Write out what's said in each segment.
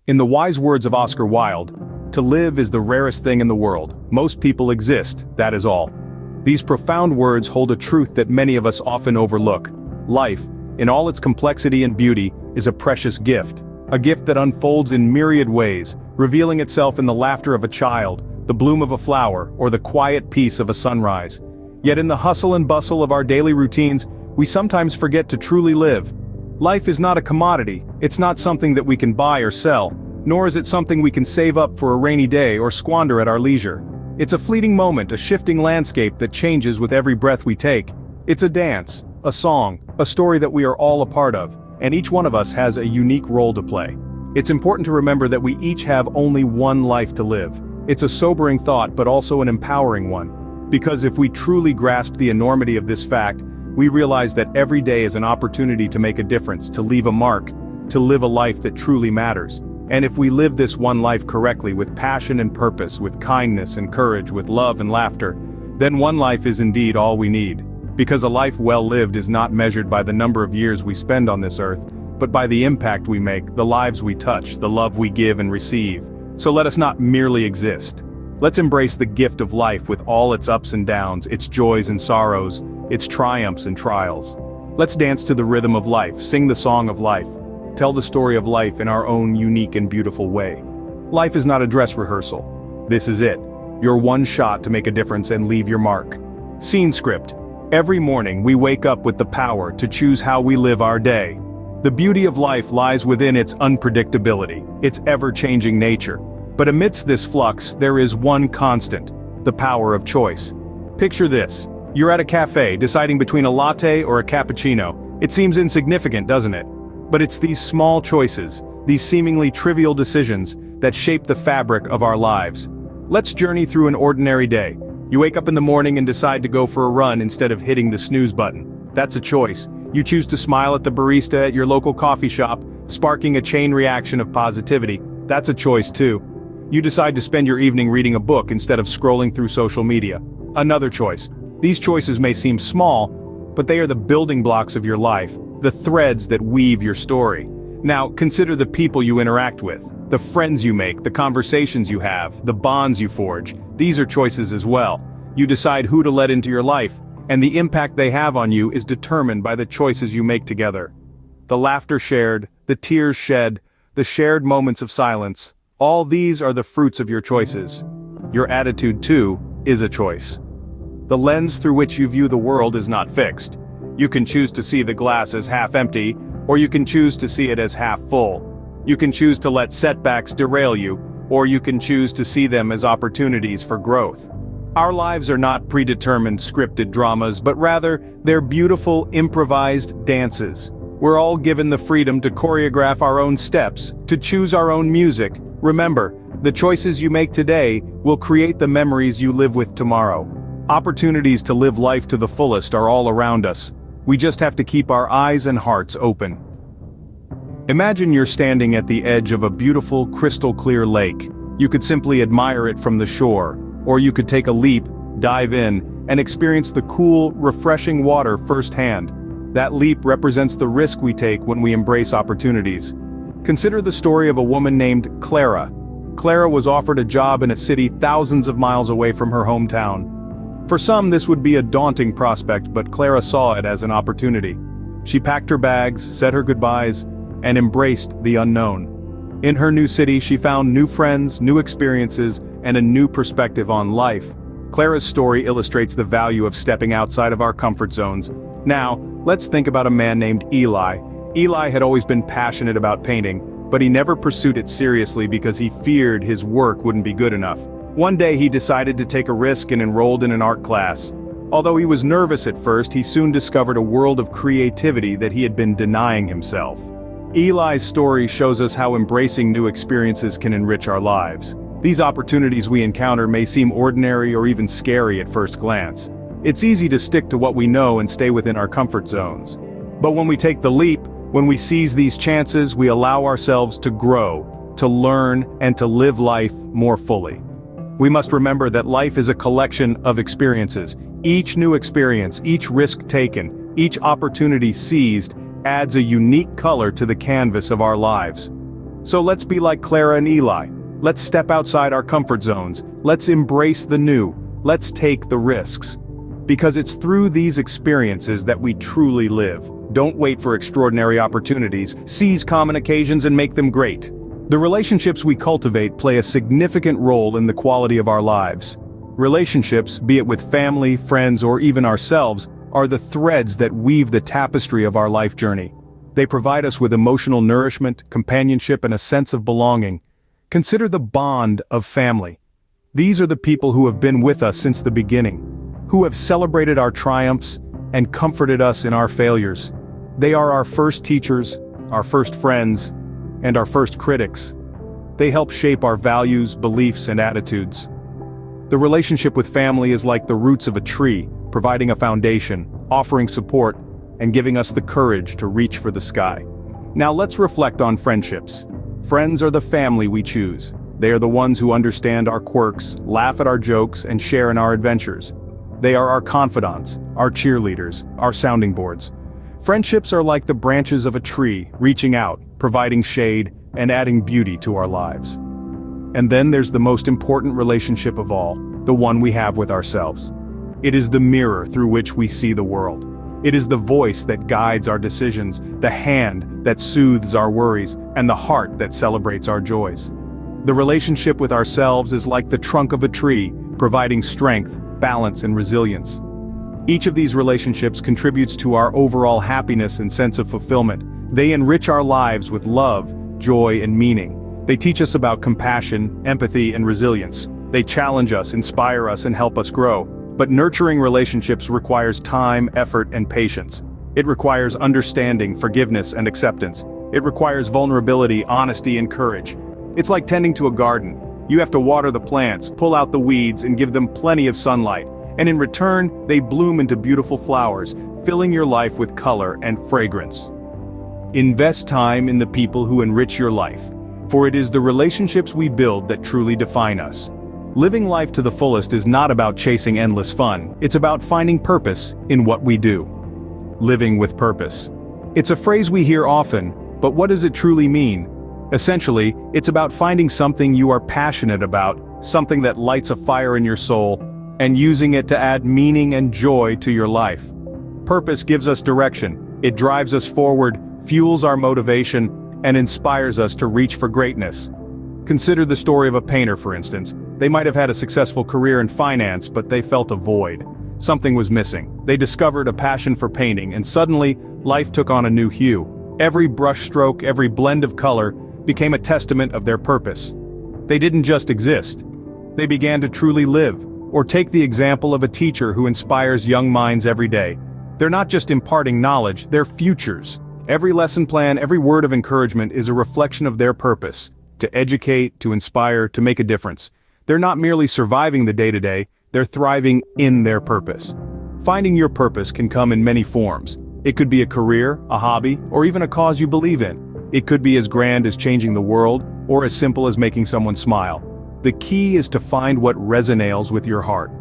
In the wise words of Oscar Wilde, "To live is the rarest thing in the world. Most people exist, that is all." These profound words hold a truth that many of us often overlook. Life, in all its complexity and beauty, is a precious gift. A gift that unfolds in myriad ways, revealing itself in the laughter of a child, the bloom of a flower, or the quiet peace of a sunrise. Yet in the hustle and bustle of our daily routines, we sometimes forget to truly live. Life is not a commodity, it's not something that we can buy or sell, nor is it something we can save up for a rainy day or squander at our leisure. It's a fleeting moment, a shifting landscape that changes with every breath we take. It's a dance, a song, a story that we are all a part of, and each one of us has a unique role to play. It's important to remember that we each have only one life to live. It's a sobering thought but also an empowering one. Because if we truly grasp the enormity of this fact, we realize that every day is an opportunity to make a difference, to leave a mark, to live a life that truly matters. And if we live this one life correctly, with passion and purpose, with kindness and courage, with love and laughter, then one life is indeed all we need. Because a life well lived is not measured by the number of years we spend on this earth, but by the impact we make, the lives we touch, the love we give and receive. So let us not merely exist. Let's embrace the gift of life with all its ups and downs, its joys and sorrows, its triumphs and trials. Let's dance to the rhythm of life, sing the song of life, tell the story of life in our own unique and beautiful way. Life is not a dress rehearsal. This is it. Your one shot to make a difference and leave your mark. Scene script. Every morning we wake up with the power to choose how we live our day. The beauty of life lies within its unpredictability, its ever-changing nature. But amidst this flux, there is one constant: the power of choice. Picture this. You're at a cafe, deciding between a latte or a cappuccino. It seems insignificant, doesn't it? But it's these small choices, these seemingly trivial decisions, that shape the fabric of our lives. Let's journey through an ordinary day. You wake up in the morning and decide to go for a run instead of hitting the snooze button. That's a choice. You choose to smile at the barista at your local coffee shop, sparking a chain reaction of positivity. That's a choice too. You decide to spend your evening reading a book instead of scrolling through social media. Another choice. These choices may seem small, but they are the building blocks of your life, the threads that weave your story. Now, consider the people you interact with, the friends you make, the conversations you have, the bonds you forge. These are choices as well. You decide who to let into your life, and the impact they have on you is determined by the choices you make together. The laughter shared, the tears shed, the shared moments of silence, all these are the fruits of your choices. Your attitude, too, is a choice. The lens through which you view the world is not fixed. You can choose to see the glass as half empty, or you can choose to see it as half full. You can choose to let setbacks derail you, or you can choose to see them as opportunities for growth. Our lives are not predetermined scripted dramas, but rather, they're beautiful, improvised dances. We're all given the freedom to choreograph our own steps, to choose our own music. Remember, the choices you make today will create the memories you live with tomorrow. Opportunities to live life to the fullest are all around us. We just have to keep our eyes and hearts open. Imagine you're standing at the edge of a beautiful, crystal-clear lake. You could simply admire it from the shore, or you could take a leap, dive in, and experience the cool, refreshing water firsthand. That leap represents the risk we take when we embrace opportunities. Consider the story of a woman named Clara. Clara was offered a job in a city thousands of miles away from her hometown. For some, this would be a daunting prospect, but Clara saw it as an opportunity. She packed her bags, said her goodbyes, and embraced the unknown. In her new city, she found new friends, new experiences, and a new perspective on life. Clara's story illustrates the value of stepping outside of our comfort zones. Now, let's think about a man named Eli. Eli had always been passionate about painting, but he never pursued it seriously because he feared his work wouldn't be good enough. One day he decided to take a risk and enrolled in an art class. Although he was nervous at first, he soon discovered a world of creativity that he had been denying himself. Eli's story shows us how embracing new experiences can enrich our lives. These opportunities we encounter may seem ordinary or even scary at first glance. It's easy to stick to what we know and stay within our comfort zones. But when we take the leap, when we seize these chances, we allow ourselves to grow, to learn, and to live life more fully. We must remember that life is a collection of experiences. Each new experience, each risk taken, each opportunity seized adds a unique color to the canvas of our lives. So let's be like Clara and Eli. Let's step outside our comfort zones. Let's embrace the new. Let's take the risks. Because it's through these experiences that we truly live. Don't wait for extraordinary opportunities. Seize common occasions and make them great. The relationships we cultivate play a significant role in the quality of our lives. Relationships, be it with family, friends, or even ourselves, are the threads that weave the tapestry of our life journey. They provide us with emotional nourishment, companionship, and a sense of belonging. Consider the bond of family. These are the people who have been with us since the beginning, who have celebrated our triumphs and comforted us in our failures. They are our first teachers, our first friends, and our first critics. They help shape our values, beliefs, and attitudes. The relationship with family is like the roots of a tree, providing a foundation, offering support, and giving us the courage to reach for the sky. Now let's reflect on friendships. Friends are the family we choose. They are the ones who understand our quirks, laugh at our jokes, and share in our adventures. They are our confidants, our cheerleaders, our sounding boards. Friendships are like the branches of a tree, reaching out, providing shade, and adding beauty to our lives. And then there's the most important relationship of all, the one we have with ourselves. It is the mirror through which we see the world. It is the voice that guides our decisions, the hand that soothes our worries, and the heart that celebrates our joys. The relationship with ourselves is like the trunk of a tree, providing strength, balance, and resilience. Each of these relationships contributes to our overall happiness and sense of fulfillment. They enrich our lives with love, joy, and meaning. They teach us about compassion, empathy, and resilience. They challenge us, inspire us, and help us grow. But nurturing relationships requires time, effort, and patience. It requires understanding, forgiveness, and acceptance. It requires vulnerability, honesty, and courage. It's like tending to a garden. You have to water the plants, pull out the weeds, and give them plenty of sunlight. And in return, they bloom into beautiful flowers, filling your life with color and fragrance. Invest time in the people who enrich your life, for it is the relationships we build that truly define us. Living life to the fullest is not about chasing endless fun, it's about finding purpose in what we do. Living with purpose. It's a phrase we hear often, but what does it truly mean? Essentially, it's about finding something you are passionate about, something that lights a fire in your soul, and using it to add meaning and joy to your life. Purpose gives us direction, it drives us forward, fuels our motivation, and inspires us to reach for greatness. Consider the story of a painter, for instance. They might have had a successful career in finance, but they felt a void. Something was missing. They discovered a passion for painting, and suddenly, life took on a new hue. Every brushstroke, every blend of color, became a testament of their purpose. They didn't just exist. They began to truly live. Or take the example of a teacher who inspires young minds every day. They're not just imparting knowledge, they're futures. Every lesson plan, every word of encouragement is a reflection of their purpose. To educate, to inspire, to make a difference. They're not merely surviving the day-to-day, they're thriving in their purpose. Finding your purpose can come in many forms. It could be a career, a hobby, or even a cause you believe in. It could be as grand as changing the world, or as simple as making someone smile. The key is to find what resonates with your heart.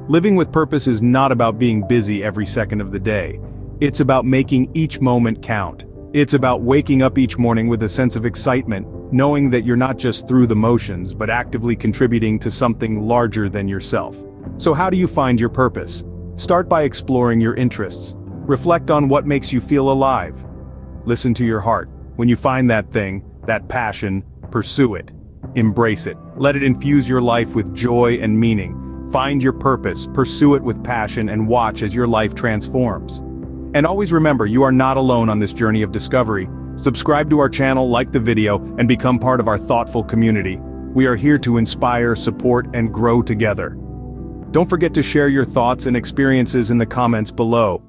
Living with purpose is not about being busy every second of the day. It's about making each moment count. It's about waking up each morning with a sense of excitement, knowing that you're not just through the motions, but actively contributing to something larger than yourself. So how do you find your purpose? Start by exploring your interests. Reflect on what makes you feel alive. Listen to your heart. When you find that thing, that passion, pursue it. Embrace it. Let it infuse your life with joy and meaning. Find your purpose, pursue it with passion, and watch as your life transforms. And always remember, you are not alone on this journey of discovery. Subscribe to our channel, like the video, and become part of our thoughtful community. We are here to inspire, support, and grow together. Don't forget to share your thoughts and experiences in the comments below.